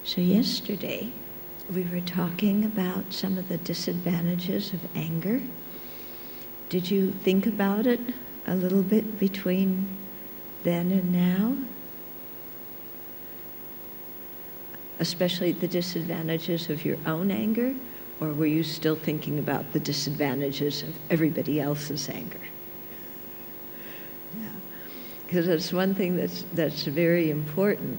So yesterday, we were talking about some of the disadvantages of anger. Did you think about it a little bit between then and now? Especially the disadvantages of your own anger, or were you still thinking about the disadvantages of everybody else's anger? Yeah, because that's one thing that's very important,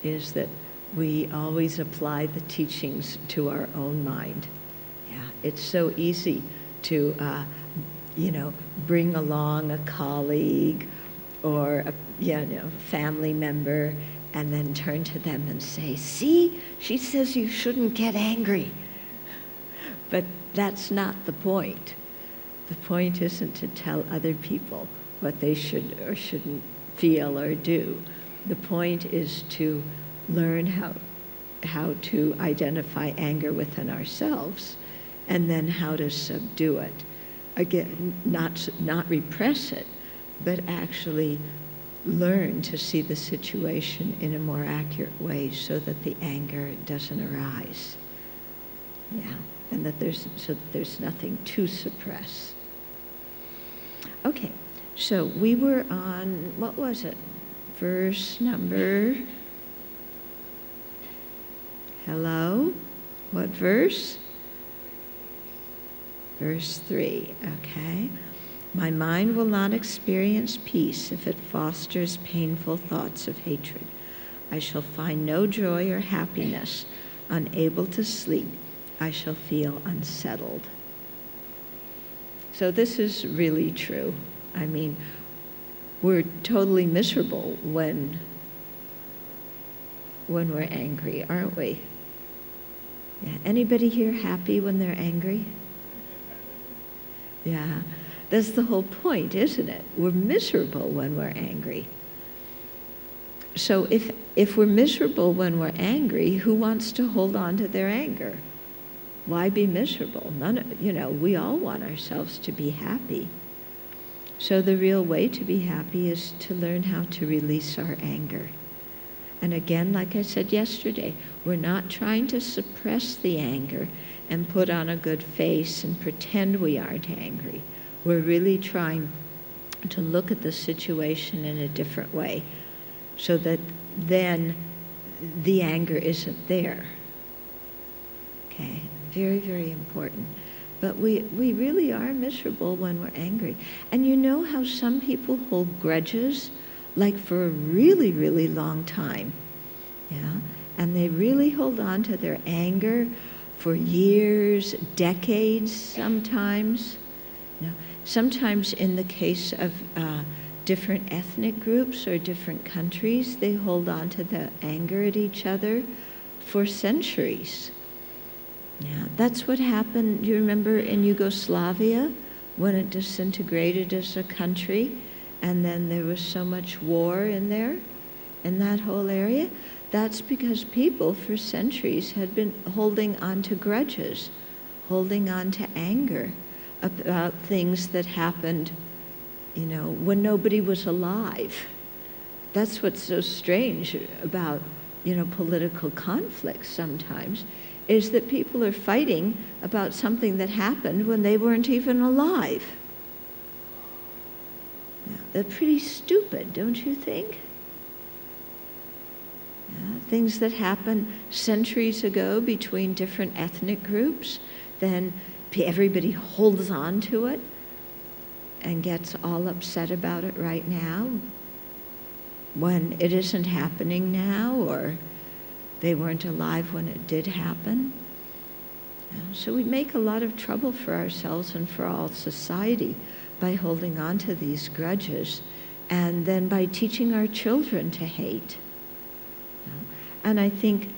is that we always apply the teachings to our own mind. Yeah, it's so easy to, bring along a colleague or a family member and then turn to them and say, "See, she says you shouldn't get angry." But that's not the point. The point isn't to tell other people what they should or shouldn't feel or do. The point is to learn how to identify anger within ourselves, and then how to subdue it. Again, not repress it, but actually learn to see the situation in a more accurate way so that the anger doesn't arise. Yeah, and that there's nothing to suppress. Okay, so we were on, what was it? Verse number... Hello? What verse? Verse 3, okay. My mind will not experience peace if it fosters painful thoughts of hatred. I shall find no joy or happiness. Unable to sleep, I shall feel unsettled. So this is really true. I mean, we're totally miserable when we're angry, aren't we? Yeah. Anybody here happy when they're angry? Yeah. That's the whole point, isn't it? We're miserable when we're angry. So if we're miserable when we're angry, who wants to hold on to their anger? Why be miserable? We all want ourselves to be happy. So the real way to be happy is to learn how to release our anger. And again, like I said yesterday, we're not trying to suppress the anger and put on a good face and pretend we aren't angry. We're really trying to look at the situation in a different way so that then the anger isn't there. Okay, very, very important. But we really are miserable when we're angry. And you know how some people hold grudges like for a really, really long time, yeah? And they really hold on to their anger for years, decades sometimes. Sometimes in the case of different ethnic groups or different countries, they hold on to the anger at each other for centuries. Yeah, that's what happened, you remember, in Yugoslavia when it disintegrated as a country? And then there was so much war in there, in that whole area. That's because people for centuries had been holding on to grudges, holding on to anger about things that happened, when nobody was alive. That's what's so strange about, political conflicts sometimes, is that people are fighting about something that happened when they weren't even alive. They're pretty stupid, don't you think? Yeah, things that happened centuries ago between different ethnic groups, then everybody holds on to it and gets all upset about it right now when it isn't happening now, or they weren't alive when it did happen. So we make a lot of trouble for ourselves and for all society by holding on to these grudges, and then by teaching our children to hate. And I think,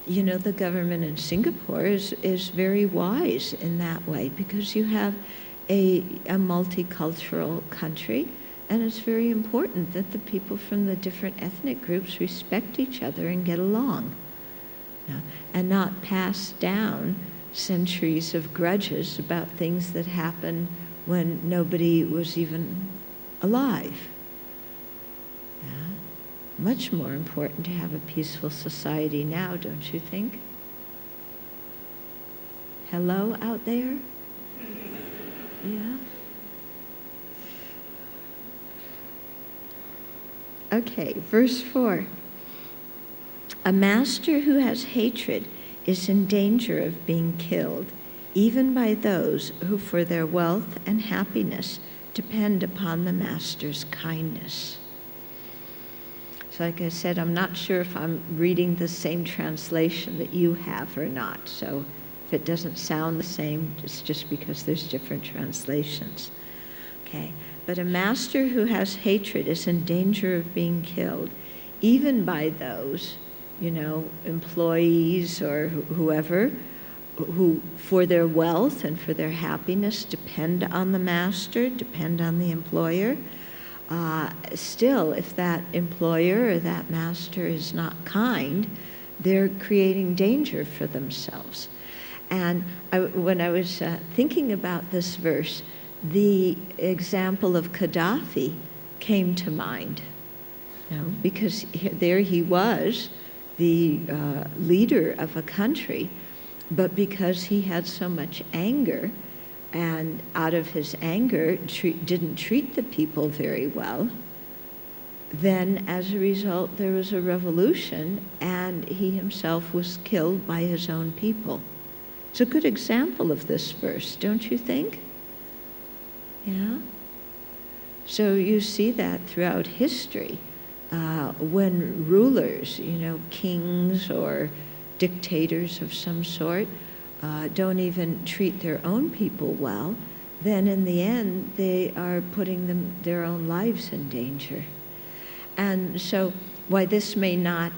the government in Singapore is very wise in that way, because you have a multicultural country, and it's very important that the people from the different ethnic groups respect each other and get along, and not pass down centuries of grudges about things that happened when nobody was even alive. Yeah? much more important to have a peaceful society now, don't you think? Hello out there? Yeah? Okay, verse 4. A master who has hatred is in danger of being killed, even by those who for their wealth and happiness depend upon the master's kindness. So like I said, I'm not sure if I'm reading the same translation that you have or not. So if it doesn't sound the same, it's just because there's different translations. Okay, but a master who has hatred is in danger of being killed, even by those, employees or whoever, who for their wealth and for their happiness depend on the master, depend on the employer. Still, if that employer or that master is not kind, they're creating danger for themselves. And when I was thinking about this verse, the example of Gaddafi came to mind, because there he was, the leader of a country, but because he had so much anger, and out of his anger didn't treat the people very well, then as a result there was a revolution and he himself was killed by his own people. It's a good example of this verse, don't you think? Yeah? So you see that throughout history, when rulers, kings or dictators of some sort, don't even treat their own people well, then in the end they are putting their own lives in danger. And so why this may not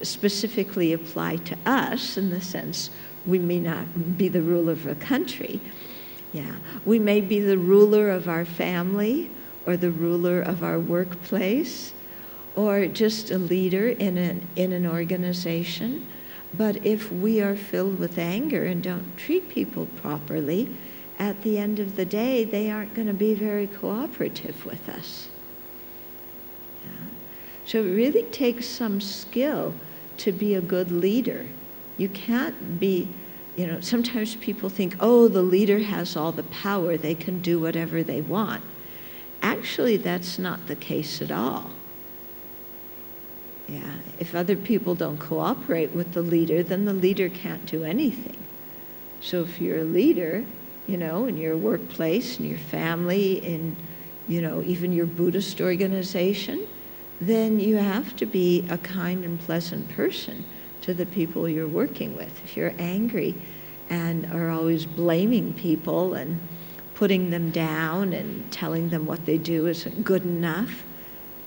specifically apply to us, in the sense we may not be the ruler of a country, we may be the ruler of our family or the ruler of our workplace or just a leader in an organization. But if we are filled with anger and don't treat people properly, at the end of the day, they aren't going to be very cooperative with us. Yeah. So it really takes some skill to be a good leader. You can't be, sometimes people think, oh, the leader has all the power, they can do whatever they want. Actually, that's not the case at all. Yeah, if other people don't cooperate with the leader, then the leader can't do anything. So if you're a leader, in your workplace, in your family, in, even your Buddhist organization, then you have to be a kind and pleasant person to the people you're working with. If you're angry and are always blaming people and putting them down and telling them what they do isn't good enough,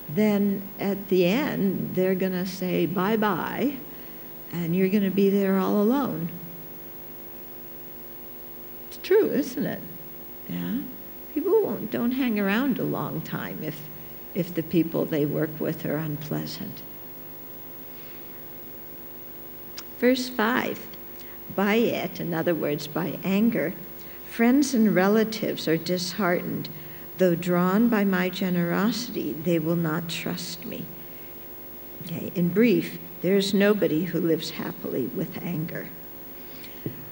then at the end, they're going to say bye-bye, and you're going to be there all alone. It's true, isn't it? Yeah? People don't hang around a long time if the people they work with are unpleasant. Verse 5, by it, in other words, by anger, friends and relatives are disheartened. Though drawn by my generosity, they will not trust me. Okay, in brief, there's nobody who lives happily with anger.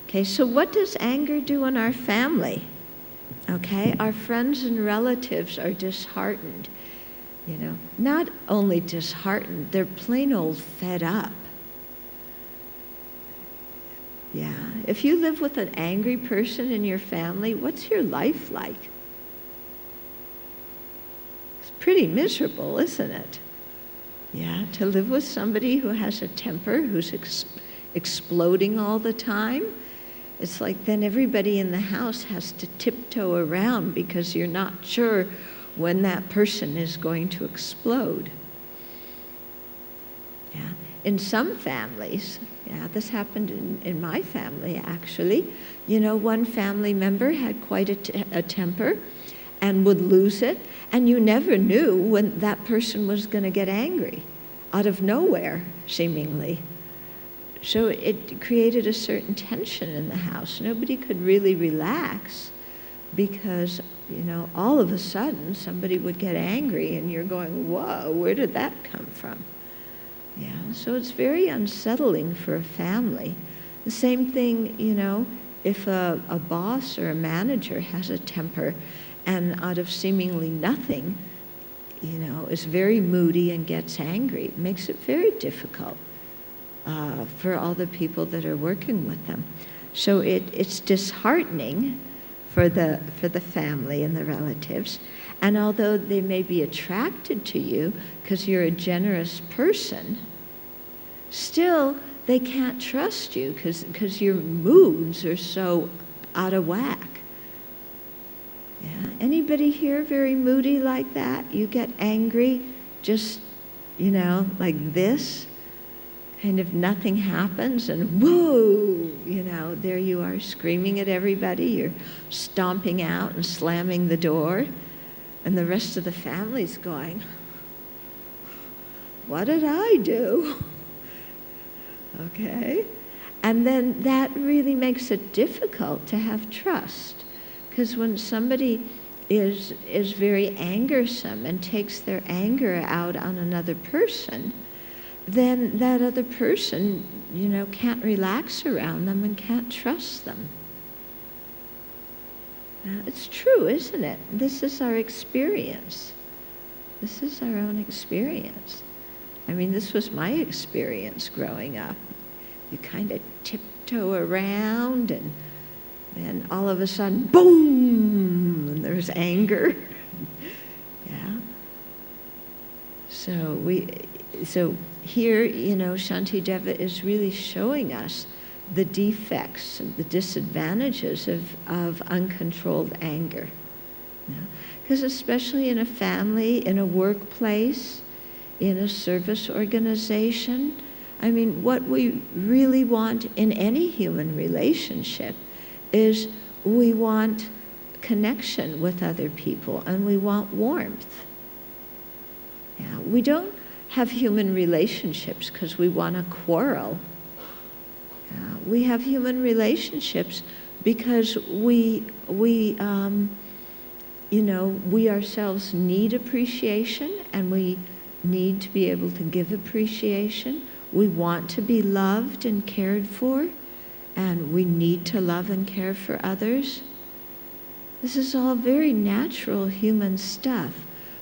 Okay, so what does anger do in our family? Okay, our friends and relatives are disheartened. Not only disheartened, they're plain old fed up. Yeah, if you live with an angry person in your family, what's your life like? Pretty miserable, isn't it? Yeah, to live with somebody who has a temper, who's exploding all the time. It's like then everybody in the house has to tiptoe around because you're not sure when that person is going to explode. Yeah, in some families, this happened in my family actually. One family member had quite a temper and would lose it, and you never knew when that person was going to get angry, out of nowhere, seemingly. So it created a certain tension in the house. Nobody could really relax because, all of a sudden somebody would get angry and you're going, whoa, where did that come from? Yeah, so it's very unsettling for a family. The same thing, if a boss or a manager has a temper and out of seemingly nothing, is very moody and gets angry, it makes it very difficult for all the people that are working with them. So it's disheartening for the family and the relatives. And although they may be attracted to you because you're a generous person, still they can't trust you because your moods are so out of whack. Yeah. Anybody here very moody like that? You get angry just, like this, kind of nothing happens and whoa, there you are screaming at everybody. You're stomping out and slamming the door. And the rest of the family's going, what did I do? Okay? And then that really makes it difficult to have trust. Because when somebody is very angersome and takes their anger out on another person, then that other person, can't relax around them and can't trust them. Now, it's true, isn't it? This is our experience. This is our own experience. I mean, this was my experience growing up. You kind of tiptoe around and then all of a sudden, boom, and there's anger. Yeah. So here, Shantideva is really showing us the defects, the disadvantages of uncontrolled anger. Because especially in a family, in a workplace, in a service organization, I mean, what we really want in any human relationship is we want connection with other people and we want warmth. Yeah, we don't have human relationships because we want to quarrel. We have human relationships because we ourselves need appreciation and we need to be able to give appreciation. We want to be loved and cared for, and we need to love and care for others. This is all very natural human stuff,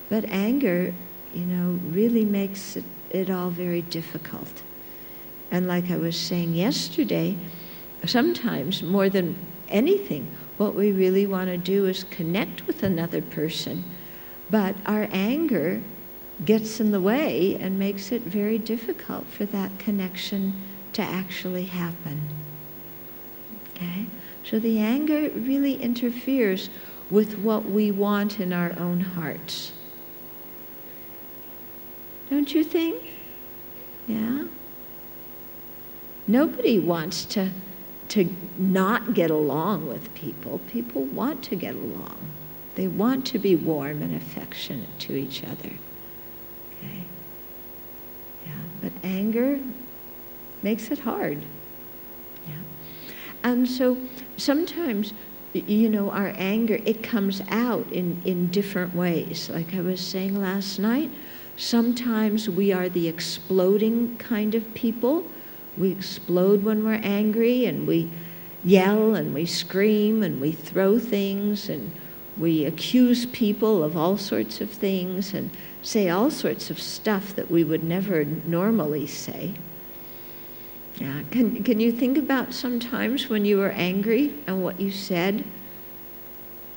but anger, really makes it all very difficult. And like I was saying yesterday, sometimes more than anything, what we really want to do is connect with another person, but our anger gets in the way and makes it very difficult for that connection to actually happen. Okay? So the anger really interferes with what we want in our own hearts. Don't you think? Yeah? Nobody wants to not get along with people. People want to get along. They want to be warm and affectionate to each other. Okay? Yeah, but anger makes it hard. Yeah. And so sometimes, our anger, it comes out in different ways. Like I was saying last night, sometimes we are the exploding kind of people. We explode when we're angry and we yell and we scream and we throw things and we accuse people of all sorts of things and say all sorts of stuff that we would never normally say. Yeah. Can you think about some times when you were angry and what you said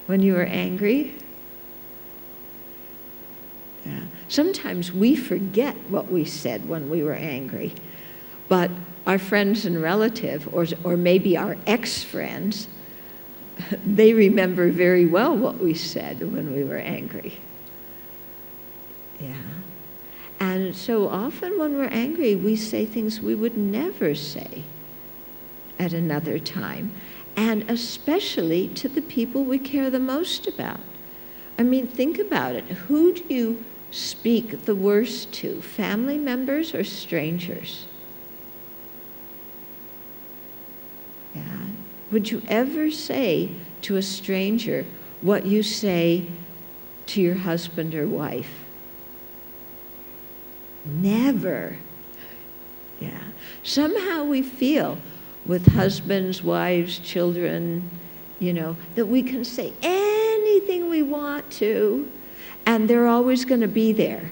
when you were angry? Yeah. Sometimes we forget what we said when we were angry, but our friends and relatives, or maybe our ex-friends, they remember very well what we said when we were angry. Yeah. And so often when we're angry, we say things we would never say at another time, and especially to the people we care the most about. I mean, think about it. Who do you speak the worst to, family members or strangers? Yeah. Would you ever say to a stranger, what you say to your husband or wife. Never. Yeah. Somehow we feel with husbands, wives, children, that we can say anything we want to, and they're always going to be there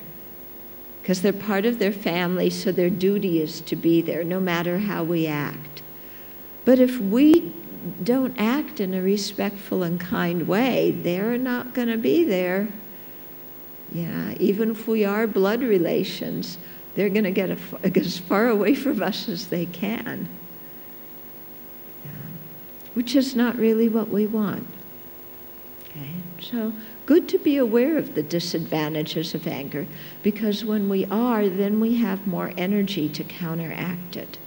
because they're part of their family, so their duty is to be there no matter how we act. But if we don't act in a respectful and kind way, they're not going to be there. Yeah, even if we are blood relations, they're going to get as far away from us as they can. Yeah. Which is not really what we want. Okay, so good to be aware of the disadvantages of anger, because when we are, then we have more energy to counteract it.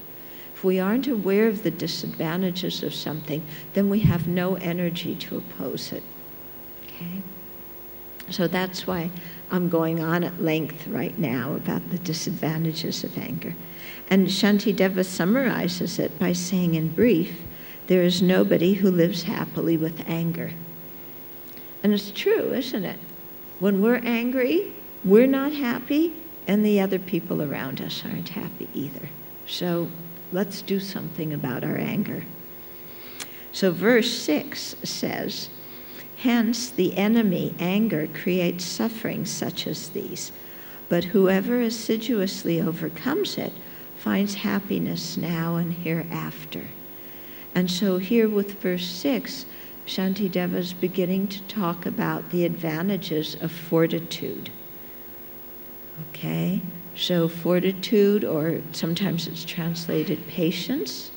If we aren't aware of the disadvantages of something, then we have no energy to oppose it. Okay? So that's why I'm going on at length right now about the disadvantages of anger. And Shantideva summarizes it by saying in brief, there is nobody who lives happily with anger. And it's true, isn't it? When we're angry, we're not happy, and the other people around us aren't happy either. So let's do something about our anger. So verse 6 says, hence the enemy, anger, creates suffering such as these. But whoever assiduously overcomes it finds happiness now and hereafter. And so here with verse 6, Shantideva is beginning to talk about the advantages of fortitude. Okay? So fortitude, or sometimes it's translated patience,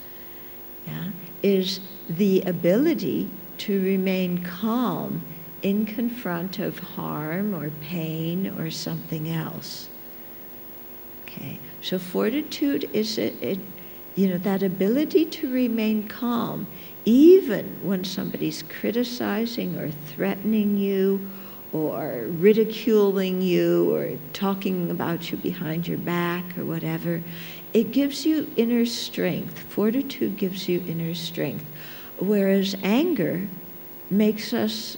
is the ability to remain calm in confront of harm or pain or something else. Okay, so fortitude is that ability to remain calm even when somebody's criticizing or threatening you or ridiculing you or talking about you behind your back or whatever. It gives you inner strength. Fortitude gives you inner strength. Whereas anger makes us,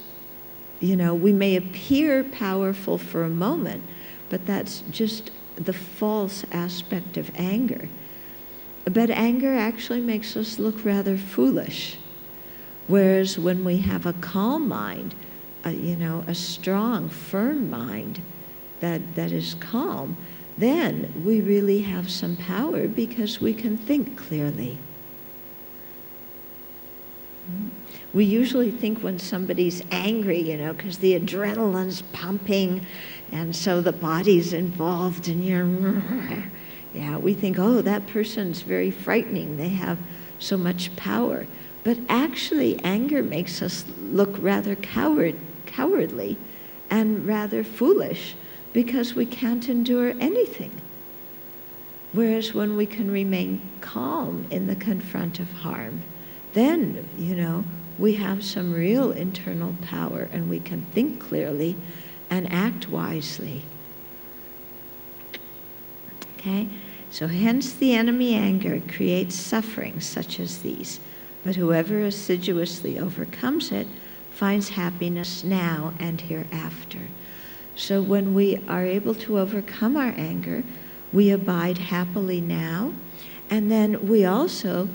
we may appear powerful for a moment, but that's just the false aspect of anger. But anger actually makes us look rather foolish. Whereas when we have a calm mind, a strong, firm mind that is calm, then we really have some power because we can think clearly. We usually think when somebody's angry, because the adrenaline's pumping, and so the body's involved, and we think, oh, that person's very frightening. They have so much power. But actually, anger makes us look rather cowardly and rather foolish because we can't endure anything. Whereas when we can remain calm in the confront of harm, then, we have some real internal power and we can think clearly and act wisely. Okay? So hence the enemy anger creates suffering such as these. But whoever assiduously overcomes it finds happiness now and hereafter. So when we are able to overcome our anger, we abide happily now, and then we also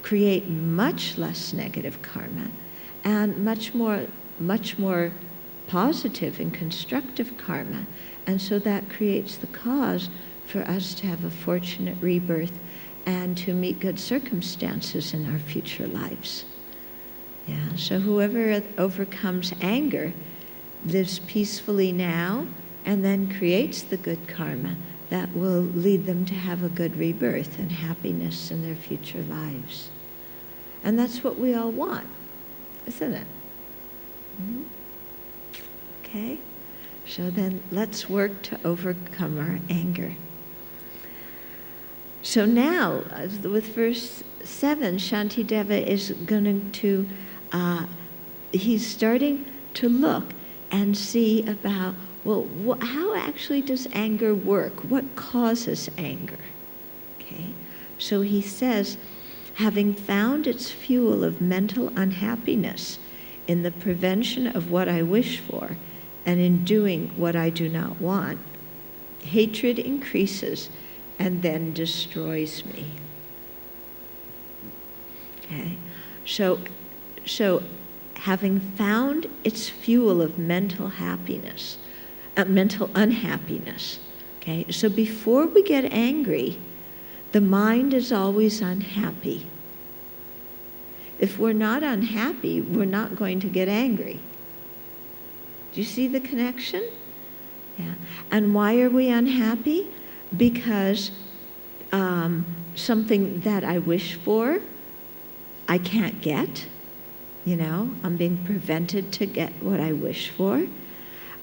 create much less negative karma and much more positive and constructive karma. And so that creates the cause for us to have a fortunate rebirth and to meet good circumstances in our future lives. Yeah, so whoever overcomes anger lives peacefully now and then creates the good karma that will lead them to have a good rebirth and happiness in their future lives. And that's what we all want, isn't it? Mm-hmm. Okay, so then let's work to overcome our anger. So now, with verse 7, Shantideva is going to, he's starting to look and see about, well, how actually does anger work? What causes anger? Okay, so he says, having found its fuel of mental unhappiness, in the prevention of what I wish for and in doing what I do not want, hatred increases and then destroys me. Okay? So having found its fuel of mental happiness, mental unhappiness, okay? So before we get angry, the mind is always unhappy. If we're not unhappy, we're not going to get angry. Do you see the connection? Yeah. And why are we unhappy? Because something that I wish for, I can't get. You know, I'm being prevented to get what I wish for.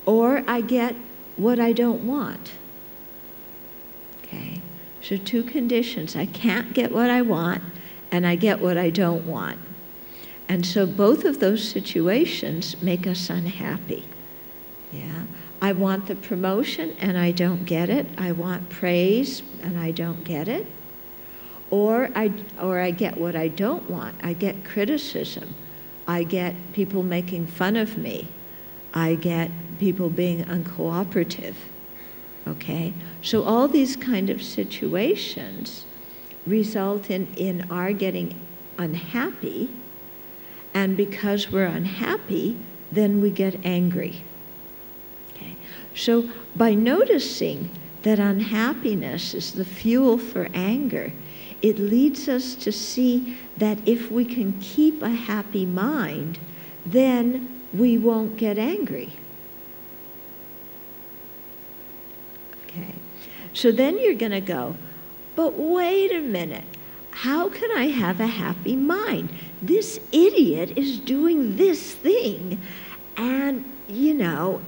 Or I get what I don't want. Okay? So two conditions. I can't get what I want, and I get what I don't want. And so both of those situations make us unhappy. Yeah. I want the promotion and I don't get it. I want praise and I don't get it. Or I get what I don't want. I get criticism. I get people making fun of me. I get people being uncooperative. Okay? So all these kind of situations result in our getting unhappy, and because we're unhappy, then we get angry. Okay? So by noticing that unhappiness is the fuel for anger, it leads us to see that if we can keep a happy mind, then we won't get angry. Okay. So then you're going to go, but wait a minute. How can I have a happy mind? This idiot is doing this thing, and, you know,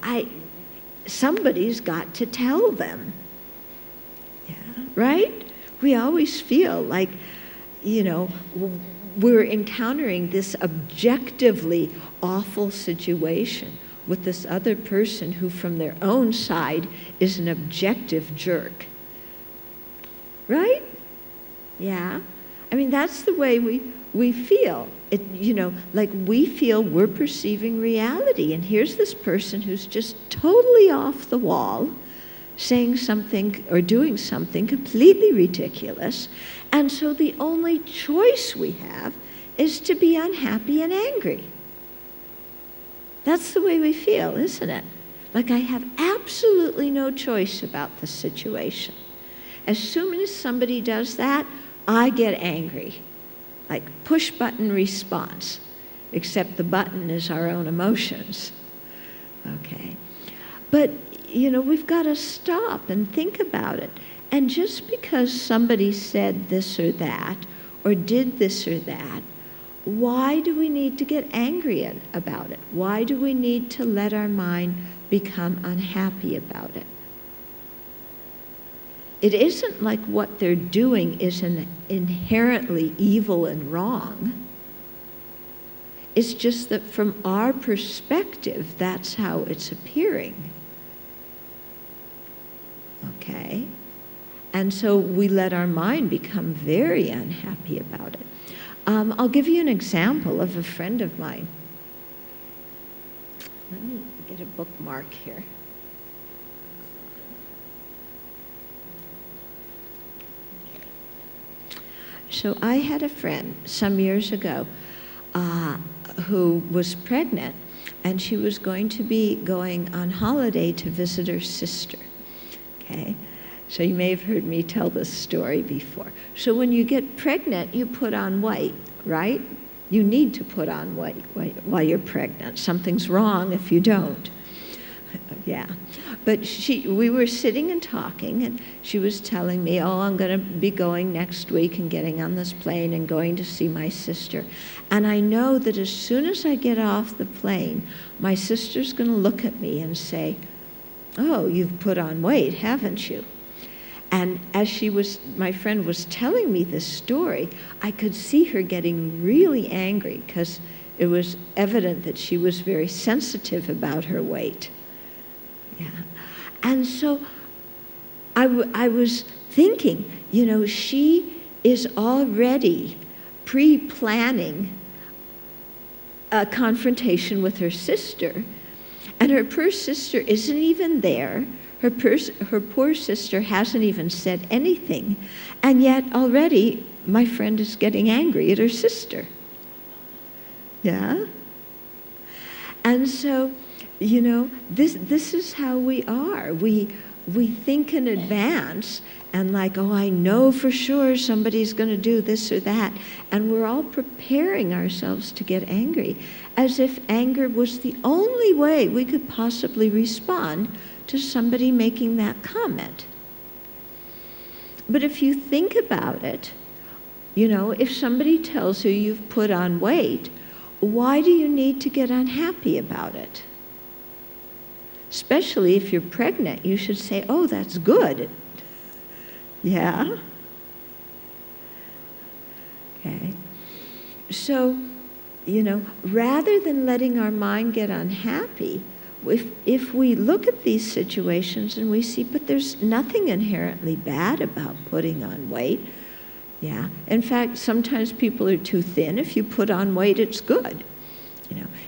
somebody's got to tell them. Yeah, right? We always feel like, you know, we're encountering this objectively awful situation with this other person who from their own side is an objective jerk. Right? Yeah. I mean, that's the way we feel. It, you know, like we feel we're perceiving reality, and here's this person who's just totally off the wall, saying something or doing something completely ridiculous, and so the only choice we have is to be unhappy and angry. That's the way we feel, isn't it? Like I have absolutely no choice about the situation. As soon as somebody does that, I get angry. Like push button response, except the button is our own emotions. Okay. But, you know, we've got to stop and think about it. And just because somebody said this or that, or did this or that, why do we need to get angry about it? Why do we need to let our mind become unhappy about it? It isn't like what they're doing is inherently evil and wrong. It's just that from our perspective, that's how it's appearing. Okay? And so we let our mind become very unhappy about it. I'll give you an example of a friend of mine. Let me get a bookmark here. So I had a friend some years ago who was pregnant, and she was going to be going on holiday to visit her sister. Okay? So you may have heard me tell this story before. So when you get pregnant, you put on weight, right? You need to put on weight while you're pregnant. Something's wrong if you don't. Yeah. But we were sitting and talking, and she was telling me, oh, I'm going to be going next week and getting on this plane and going to see my sister. And I know that as soon as I get off the plane, my sister's going to look at me and say, oh, you've put on weight, haven't you? And as my friend was telling me this story, I could see her getting really angry because it was evident that she was very sensitive about her weight. Yeah. And so I was thinking, you know, she is already pre-planning a confrontation with her sister, and her poor sister isn't even there. Her poor sister hasn't even said anything, and yet already my friend is getting angry at her sister. Yeah? And so, this is how we are. We think in advance and like, oh, I know for sure somebody's going to do this or that. And we're all preparing ourselves to get angry, as if anger was the only way we could possibly respond to somebody making that comment. But if you think about it, if somebody tells you you've put on weight, why do you need to get unhappy about it? Especially if you're pregnant, you should say, oh, that's good. Yeah? Okay. So, rather than letting our mind get unhappy, if we look at these situations and we see, but there's nothing inherently bad about putting on weight. Yeah. In fact, sometimes people are too thin. If you put on weight, it's good.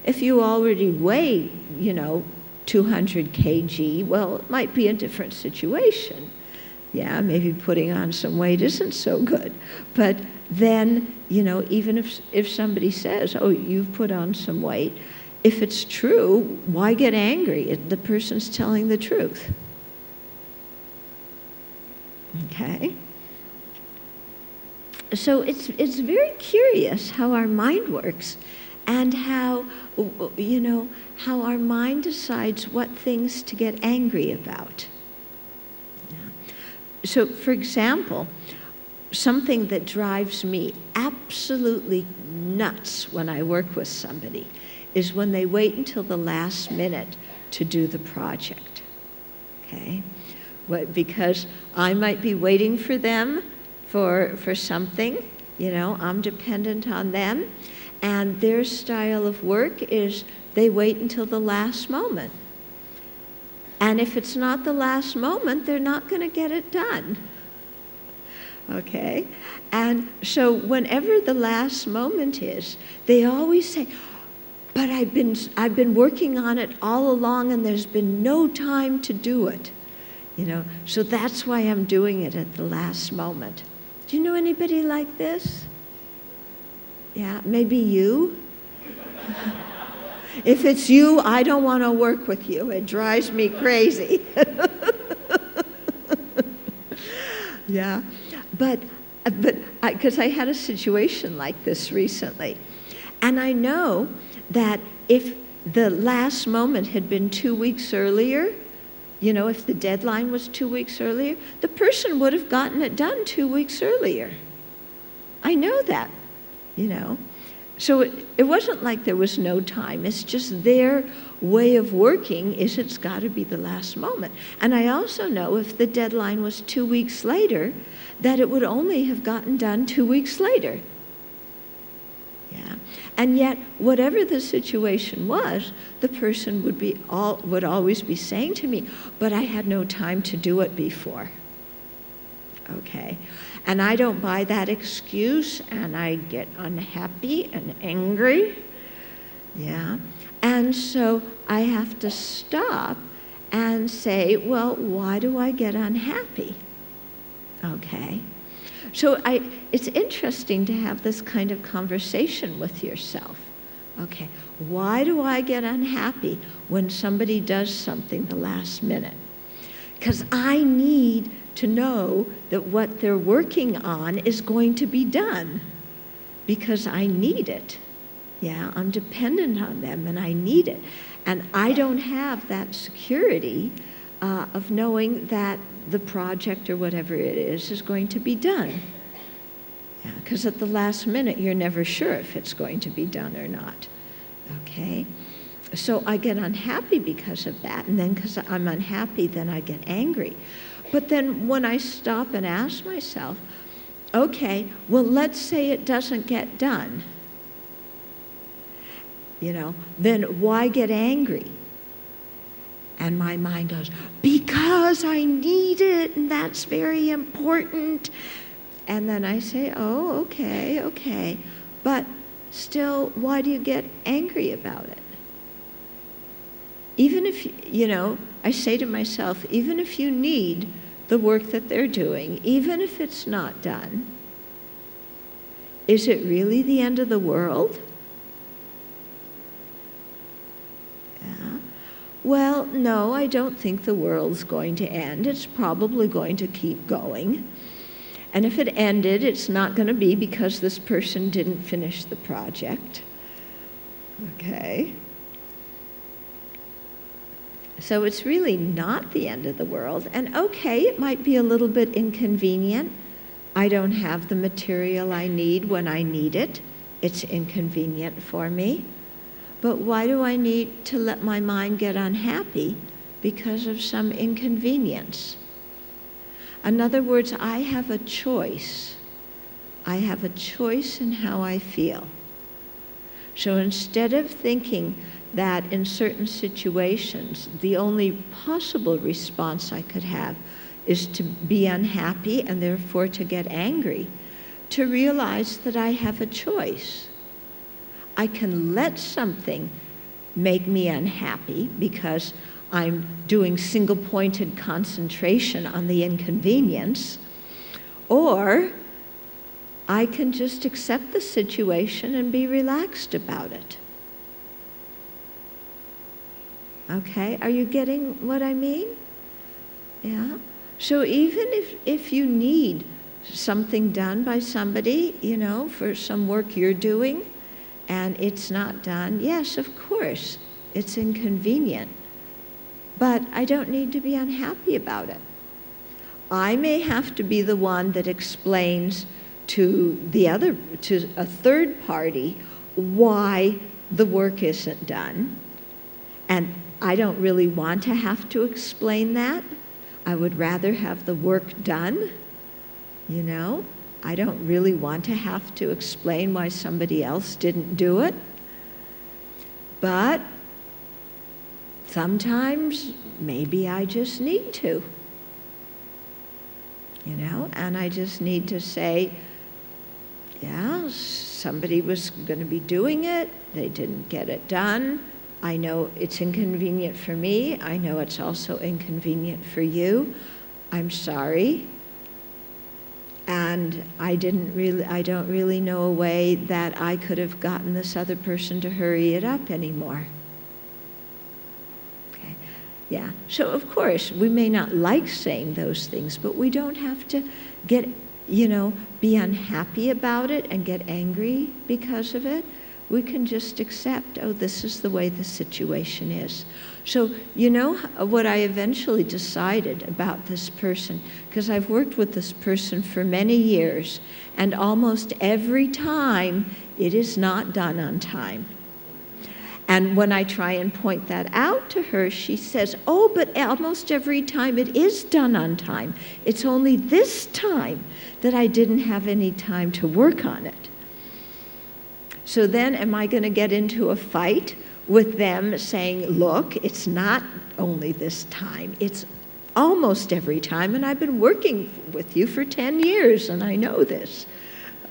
If you already weigh, 200 kg, well, it might be a different situation. Yeah, maybe putting on some weight isn't so good. But then, even if somebody says, oh, you've put on some weight, if it's true, why get angry? The person's telling the truth. Okay? So it's very curious how our mind works, and how our mind decides what things to get angry about. Yeah. So, for example, something that drives me absolutely nuts when I work with somebody is when they wait until the last minute to do the project. Okay? Because I might be waiting for them for something, I'm dependent on them, and their style of work is they wait until the last moment. And if it's not the last moment, they're not going to get it done. Okay? And so whenever the last moment is, they always say, but I've been working on it all along and there's been no time to do it. So that's why I'm doing it at the last moment. Do you know anybody like this? Yeah, maybe you? If it's you, I don't want to work with you. It drives me crazy. Yeah, but because I had a situation like this recently, and I know that if the last moment had been 2 weeks earlier, if the deadline was 2 weeks earlier, the person would have gotten it done 2 weeks earlier. I know that, So it wasn't like there was no time. It's just their way of working is it's got to be the last moment. And I also know if the deadline was 2 weeks later, that it would only have gotten done 2 weeks later. Yeah. And yet, whatever the situation was, the person would always be saying to me, but I had no time to do it before. Okay. And I don't buy that excuse, and I get unhappy and angry. Yeah. And so I have to stop and say, well, why do I get unhappy? Okay. So it's interesting to have this kind of conversation with yourself. Okay, why do I get unhappy when somebody does something the last minute? Because I need to know that what they're working on is going to be done, because I need it. Yeah, I'm dependent on them and I need it. And I don't have that security of knowing that the project or whatever it is going to be done. Yeah, because at the last minute, you're never sure if it's going to be done or not. Okay? So I get unhappy because of that, and then because I'm unhappy, then I get angry. But then when I stop and ask myself, okay, well, let's say it doesn't get done. Then why get angry? And my mind goes, because I need it, and that's very important. And then I say, oh, okay. But still, why do you get angry about it? Even if, I say to myself, even if you need the work that they're doing, even if it's not done, is it really the end of the world? Yeah. Well, no, I don't think the world's going to end. It's probably going to keep going. And if it ended, it's not going to be because this person didn't finish the project. Okay? So it's really not the end of the world. And okay, it might be a little bit inconvenient. I don't have the material I need when I need it. It's inconvenient for me. But why do I need to let my mind get unhappy because of some inconvenience? In other words, I have a choice. I have a choice in how I feel. So instead of thinking that in certain situations, the only possible response I could have is to be unhappy and therefore to get angry, to realize that I have a choice. I can let something make me unhappy because I'm doing single-pointed concentration on the inconvenience, or I can just accept the situation and be relaxed about it. Okay, are you getting what I mean? Yeah. So even if you need something done by somebody, for some work you're doing, and it's not done, yes, of course, it's inconvenient. But I don't need to be unhappy about it. I may have to be the one that explains to a third party why the work isn't done. And I don't really want to have to explain that. I would rather have the work done, I don't really want to have to explain why somebody else didn't do it. But sometimes maybe I just need to, and I just need to say, yeah, somebody was going to be doing it, they didn't get it done. I know it's inconvenient for me. I know it's also inconvenient for you. I'm sorry. And I don't really know a way that I could have gotten this other person to hurry it up anymore. Okay. Yeah. So of course, we may not like saying those things, but we don't have to get, be unhappy about it and get angry because of it. We can just accept, this is the way the situation is. So, what I eventually decided about this person, because I've worked with this person for many years, and almost every time it is not done on time. And when I try and point that out to her, she says, but almost every time it is done on time. It's only this time that I didn't have any time to work on it. So then am I going to get into a fight with them saying, look, it's not only this time, it's almost every time, and I've been working with you for 10 years, and I know this,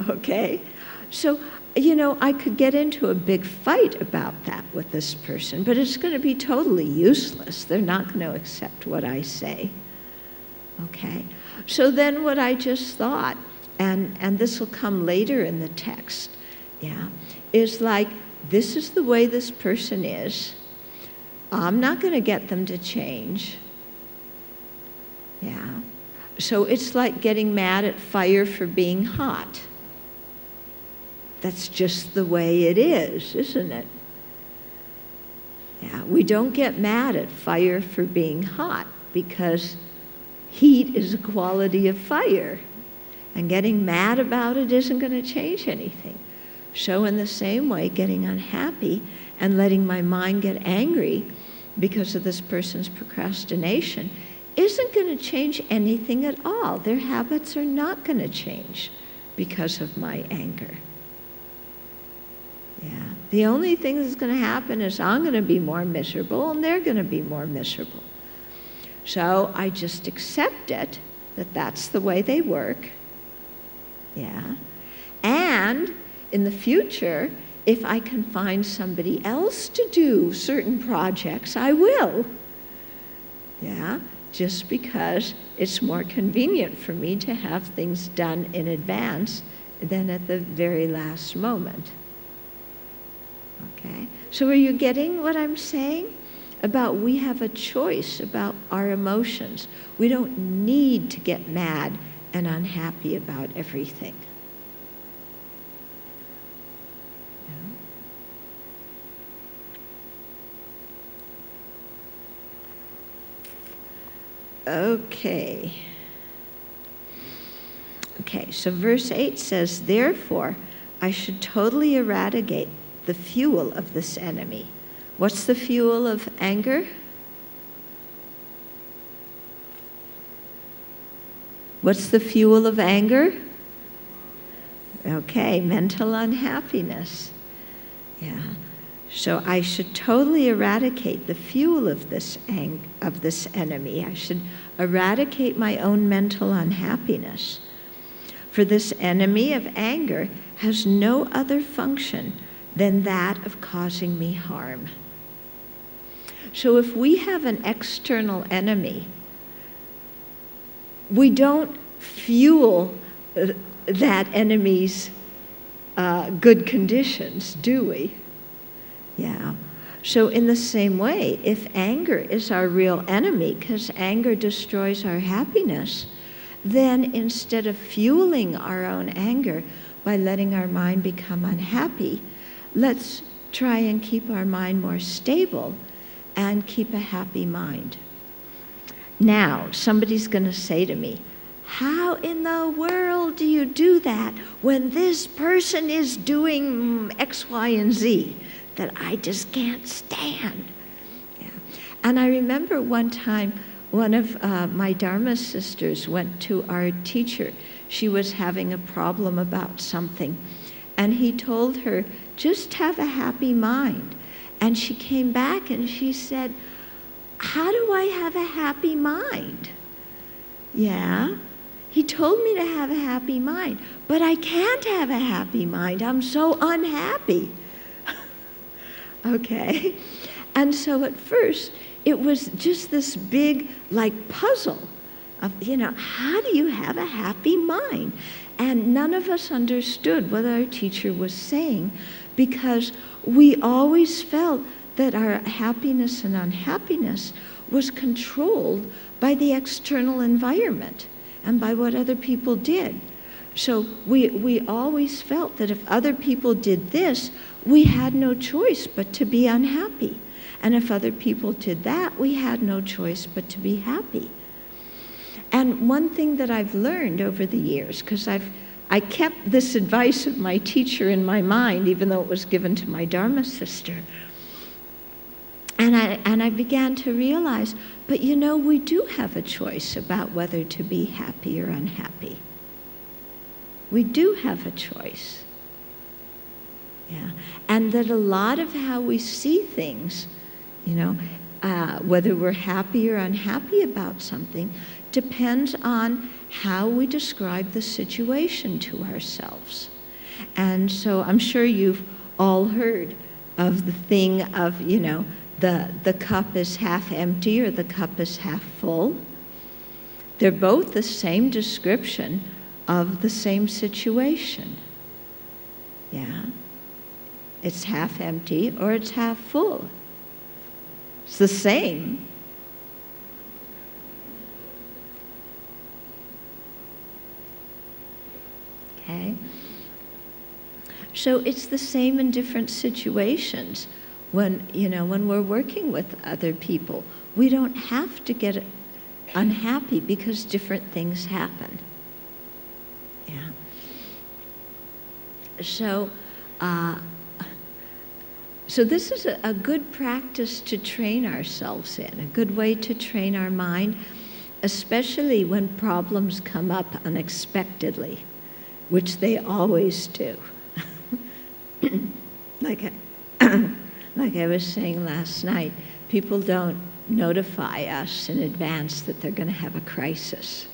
okay? So, I could get into a big fight about that with this person, but it's going to be totally useless. They're not going to accept what I say, okay? So then what I just thought, and this will come later in the text, is like, this is the way this person is. I'm not going to get them to change. Yeah. So it's like getting mad at fire for being hot. That's just the way it is, isn't it? Yeah. We don't get mad at fire for being hot because heat is a quality of fire. And getting mad about it isn't going to change anything. So in the same way, getting unhappy and letting my mind get angry because of this person's procrastination isn't going to change anything at all. Their habits are not going to change because of my anger. Yeah. The only thing that's going to happen is I'm going to be more miserable and they're going to be more miserable. So I just accept it, that that's the way they work. Yeah. And in the future, if I can find somebody else to do certain projects, I will. Yeah, just because it's more convenient for me to have things done in advance than at the very last moment. Okay, so are you getting what I'm saying? About we have a choice about our emotions. We don't need to get mad and unhappy about everything. Okay. Okay, so verse 8 says, therefore, I should totally eradicate the fuel of this enemy. What's the fuel of anger? What's the fuel of anger? Okay, mental unhappiness. Yeah. So I should totally eradicate the fuel of this enemy. I should eradicate my own mental unhappiness. For this enemy of anger has no other function than that of causing me harm. So if we have an external enemy, we don't fuel that enemy's good conditions, do we? Yeah. So in the same way, if anger is our real enemy, because anger destroys our happiness, then instead of fueling our own anger by letting our mind become unhappy, let's try and keep our mind more stable and keep a happy mind. Now, somebody's going to say to me, how in the world do you do that when this person is doing X, Y, and Z that I just can't stand? Yeah. And I remember one time, one of my Dharma sisters went to our teacher. She was having a problem about something. And he told her, just have a happy mind. And she came back and she said, how do I have a happy mind? Yeah, he told me to have a happy mind, but I can't have a happy mind. I'm so unhappy. Okay. And so at first, it was just this big, puzzle of, how do you have a happy mind? And none of us understood what our teacher was saying, because we always felt that our happiness and unhappiness was controlled by the external environment and by what other people did. So we always felt that if other people did this, we had no choice but to be unhappy. And if other people did that, we had no choice but to be happy. And one thing that I've learned over the years, because I kept this advice of my teacher in my mind, even though it was given to my Dharma sister. And I began to realize, but we do have a choice about whether to be happy or unhappy. We do have a choice. Yeah. And that a lot of how we see things, whether we're happy or unhappy about something, depends on how we describe the situation to ourselves. And so I'm sure you've all heard of the thing of, the cup is half empty or the cup is half full. They're both the same description of the same situation. Yeah. It's half empty or it's half full. It's the same. Okay? So it's the same in different situations. When we're working with other people, we don't have to get unhappy because different things happen. Yeah. So this is a good practice to train ourselves in, a good way to train our mind, especially when problems come up unexpectedly, which they always do. Like I was saying last night, people don't notify us in advance that they're going to have a crisis.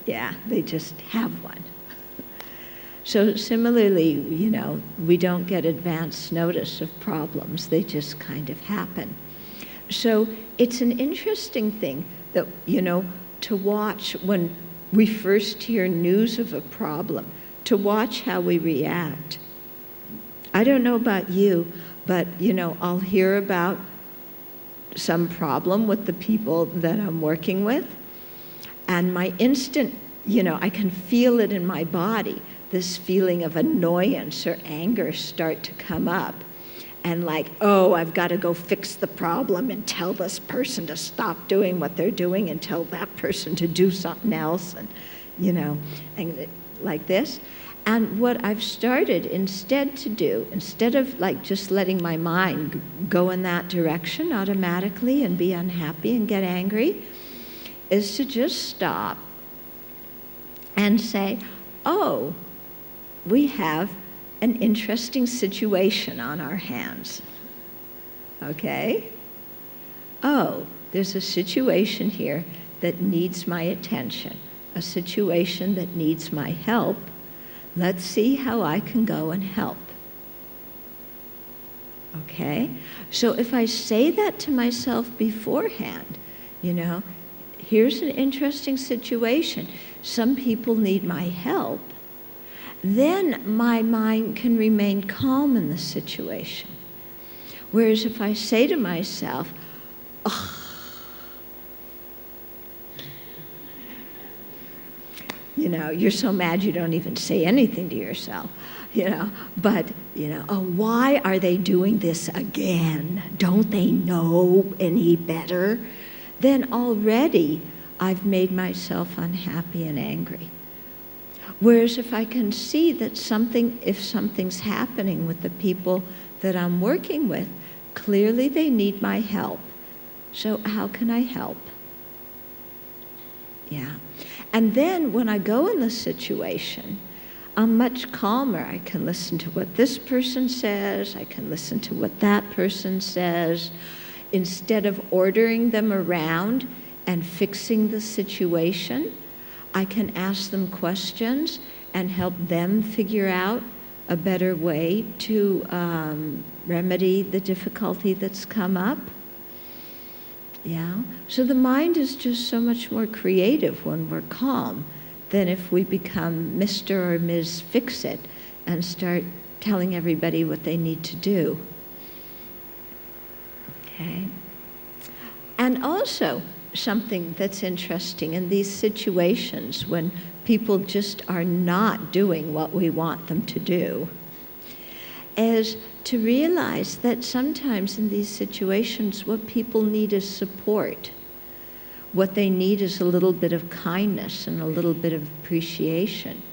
Yeah, they just have one. So similarly, we don't get advance notice of problems. They just kind of happen. So it's an interesting thing that, to watch when we first hear news of a problem, to watch how we react. I don't know about you, but, I'll hear about some problem with the people that I'm working with, and my instant, I can feel it in my body, this feeling of annoyance or anger start to come up. And like, oh, I've got to go fix the problem and tell this person to stop doing what they're doing and tell that person to do something else, and, and like this. And what I've started instead to do, instead of like just letting my mind go in that direction automatically and be unhappy and get angry, is to just stop and say, oh, we have an interesting situation on our hands. Okay? Oh, there's a situation here that needs my attention, a situation that needs my help. Let's see how I can go and help. Okay? So if I say that to myself beforehand, here's an interesting situation. Some people need my help. Then my mind can remain calm in the situation. Whereas if I say to myself, you're so mad you don't even say anything to yourself, but, oh, why are they doing this again? Don't they know any better? Then already I've made myself unhappy and angry. Whereas if I can see that if something's happening with the people that I'm working with, clearly they need my help. So how can I help? Yeah. And then when I go in the situation, I'm much calmer. I can listen to what this person says. I can listen to what that person says. Instead of ordering them around and fixing the situation, I can ask them questions and help them figure out a better way to remedy the difficulty that's come up. Yeah. So the mind is just so much more creative when we're calm than if we become Mr. or Ms. Fix-It and start telling everybody what they need to do. Okay. And also, something that's interesting in these situations when people just are not doing what we want them to do is to realize that sometimes in these situations what people need is support. What they need is a little bit of kindness and a little bit of appreciation.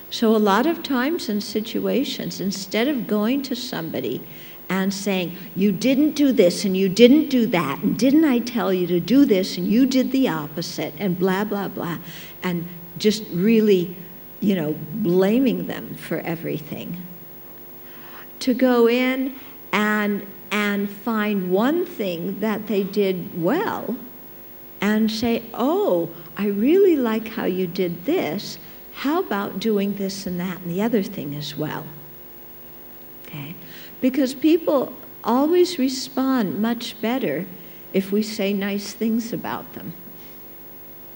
So a lot of times in situations, instead of going to somebody and saying, you didn't do this and you didn't do that, and didn't I tell you to do this and you did the opposite, and blah, blah, blah, and just really, blaming them for everything. To go in and find one thing that they did well and say, oh, I really like how you did this. How about doing this and that and the other thing as well? Okay? Because people always respond much better if we say nice things about them.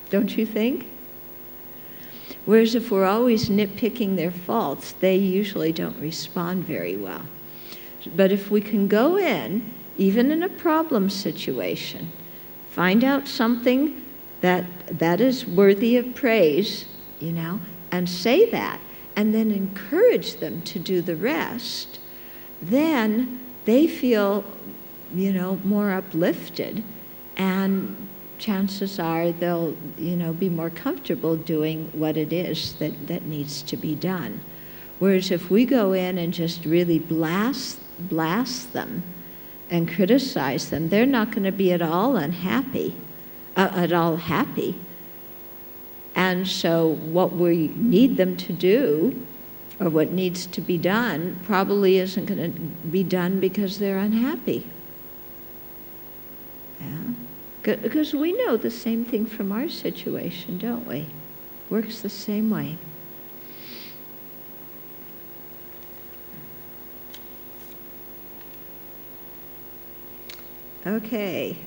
Don't you think? Whereas if we're always nitpicking their faults, they usually don't respond very well. But if we can go in, even in a problem situation, find out something that is worthy of praise, and say that, and then encourage them to do the rest, then they feel, more uplifted, and chances are they'll, be more comfortable doing what it is that needs to be done. Whereas if we go in and just really blast them and criticize them, they're not going to be at all happy. And so what we need them to do, or what needs to be done, probably isn't going to be done because they're unhappy. Yeah. Because we know the same thing from our situation, don't we? Works the same way. Okay.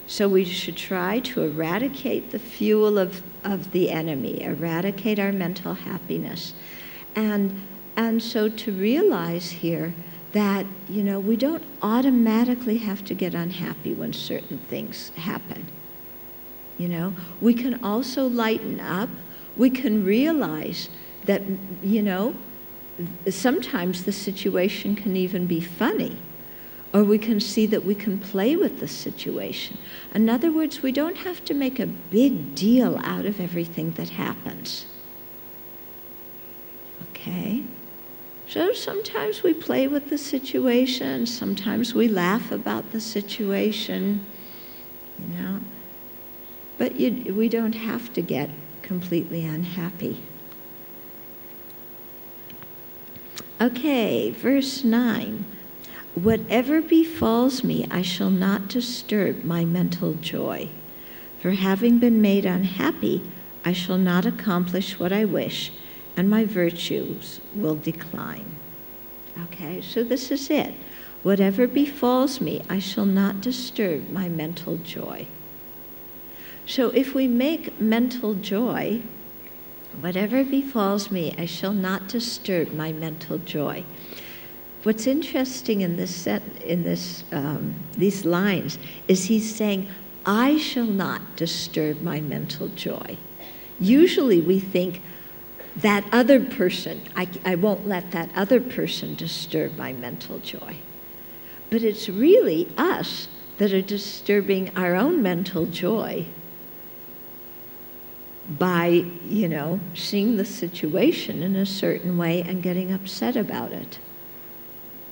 So we should try to eradicate the fuel of the enemy, eradicate our mental happiness. And so to realize here that, we don't automatically have to get unhappy when certain things happen. We can also lighten up. We can realize that, sometimes the situation can even be funny. Or we can see that we can play with the situation. In other words, we don't have to make a big deal out of everything that happens. Okay? So sometimes we play with the situation, sometimes we laugh about the situation, but we don't have to get completely unhappy. Okay, verse 9. Whatever befalls me, I shall not disturb my mental joy. For having been made unhappy, I shall not accomplish what I wish, and my virtues will decline. Okay, so this is it. Whatever befalls me, I shall not disturb my mental joy. So if we make mental joy, whatever befalls me, I shall not disturb my mental joy. What's interesting in these lines is he's saying, I shall not disturb my mental joy. Usually we think, that other person, I won't let that other person disturb my mental joy. But it's really us that are disturbing our own mental joy by, seeing the situation in a certain way and getting upset about it.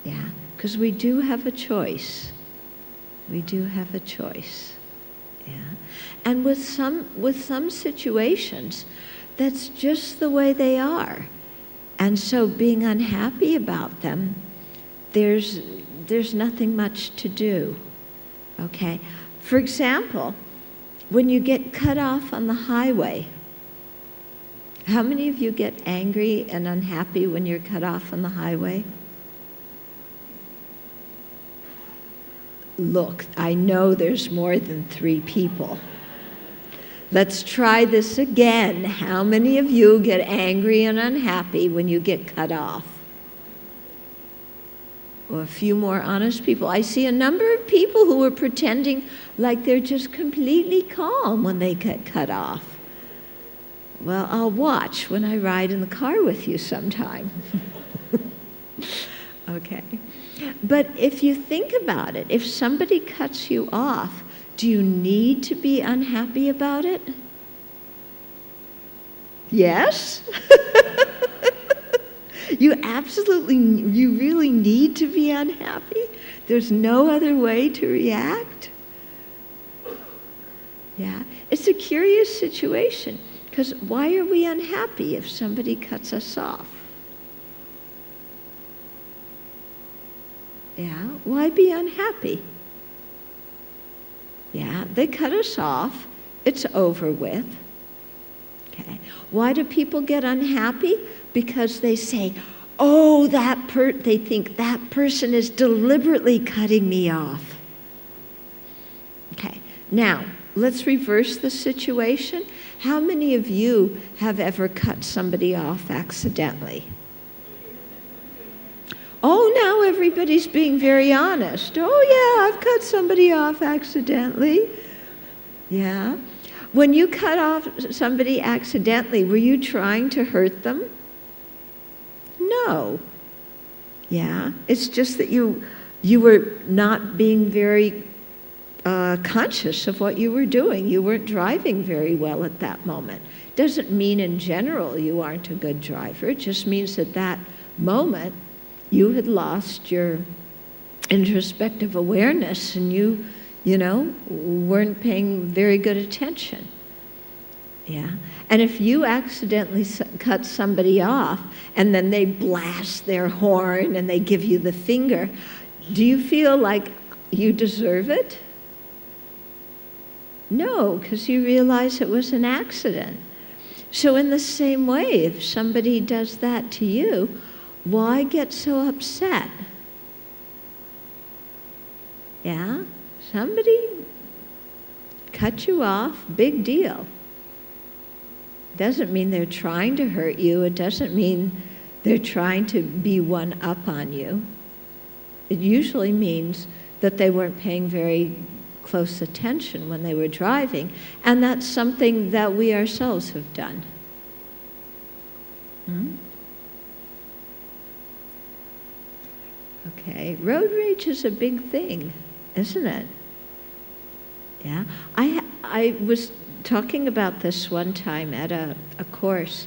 Yeah, because we do have a choice. We do have a choice. Yeah. And with some situations, that's just the way they are. And so being unhappy about them, there's nothing much to do. Okay? For example, when you get cut off on the highway, how many of you get angry and unhappy when you're cut off on the highway? Look, I know there's more than 3 people. Let's try this again. How many of you get angry and unhappy when you get cut off? Well, a few more honest people. I see a number of people who are pretending like they're just completely calm when they get cut off. Well, I'll watch when I ride in the car with you sometime. Okay. But if you think about it, if somebody cuts you off, do you need to be unhappy about it? Yes? You really need to be unhappy? There's no other way to react? Yeah, it's a curious situation, because why are we unhappy if somebody cuts us off? Yeah, why be unhappy? Yeah, they cut us off, it's over with. Okay. Why do people get unhappy? Because they say, oh, they think that person is deliberately cutting me off. Okay, now, let's reverse the situation. How many of you have ever cut somebody off accidentally? Oh, now everybody's being very honest. Oh, yeah, I've cut somebody off accidentally. Yeah. When you cut off somebody accidentally, were you trying to hurt them? No. Yeah. It's just that you were not being very conscious of what you were doing. You weren't driving very well at that moment. Doesn't mean in general you aren't a good driver. It just means that that moment you had lost your introspective awareness and you weren't paying very good attention. Yeah. And if you accidentally cut somebody off and then they blast their horn and they give you the finger, do you feel like you deserve it? No, because you realize it was an accident. So in the same way, if somebody does that to you, why get so upset? Yeah? Somebody cut you off, big deal. Doesn't mean they're trying to hurt you. It doesn't mean they're trying to be one up on you. It usually means that they weren't paying very close attention when they were driving, and that's something that we ourselves have done. Okay, road rage is a big thing, isn't it? Yeah, I was talking about this one time at a course,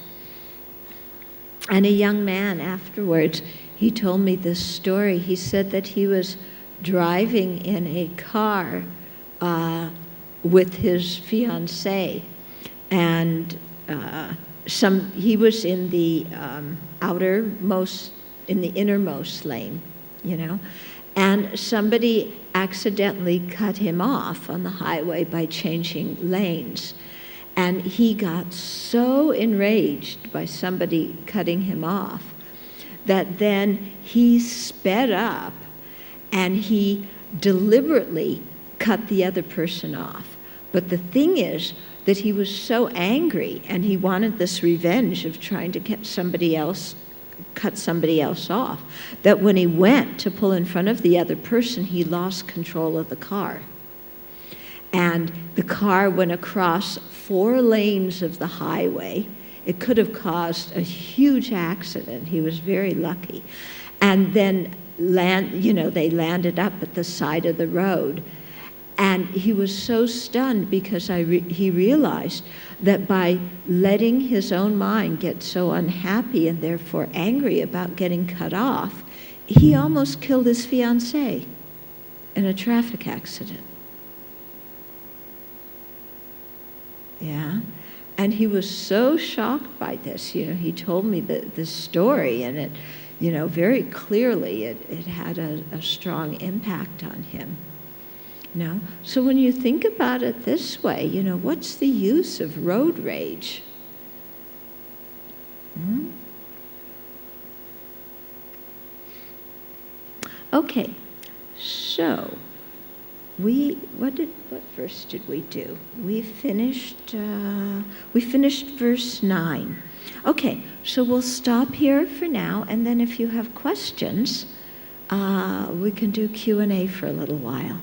and a young man afterwards, he told me this story. He said that he was driving in a car with his fiancée, and he was in the innermost lane, and somebody accidentally cut him off on the highway by changing lanes. And he got so enraged by somebody cutting him off that then he sped up and he deliberately cut the other person off. But the thing is that he was so angry and he wanted this revenge of trying to cut somebody else off, that when he went to pull in front of the other person, he lost control of the car. And the car went across 4 lanes of the highway. It could have caused a huge accident. He was very lucky. And then they landed up at the side of the road. And he was so stunned because he realized that by letting his own mind get so unhappy and therefore angry about getting cut off, he almost killed his fiancée in a traffic accident. Yeah, and he was so shocked by this. He told me this story, and it, very clearly it had a strong impact on him. So when you think about it this way, what's the use of road rage? Okay, so what verse did we do? We finished verse 9. Okay, so we'll stop here for now, and then if you have questions, we can do Q&A for a little while.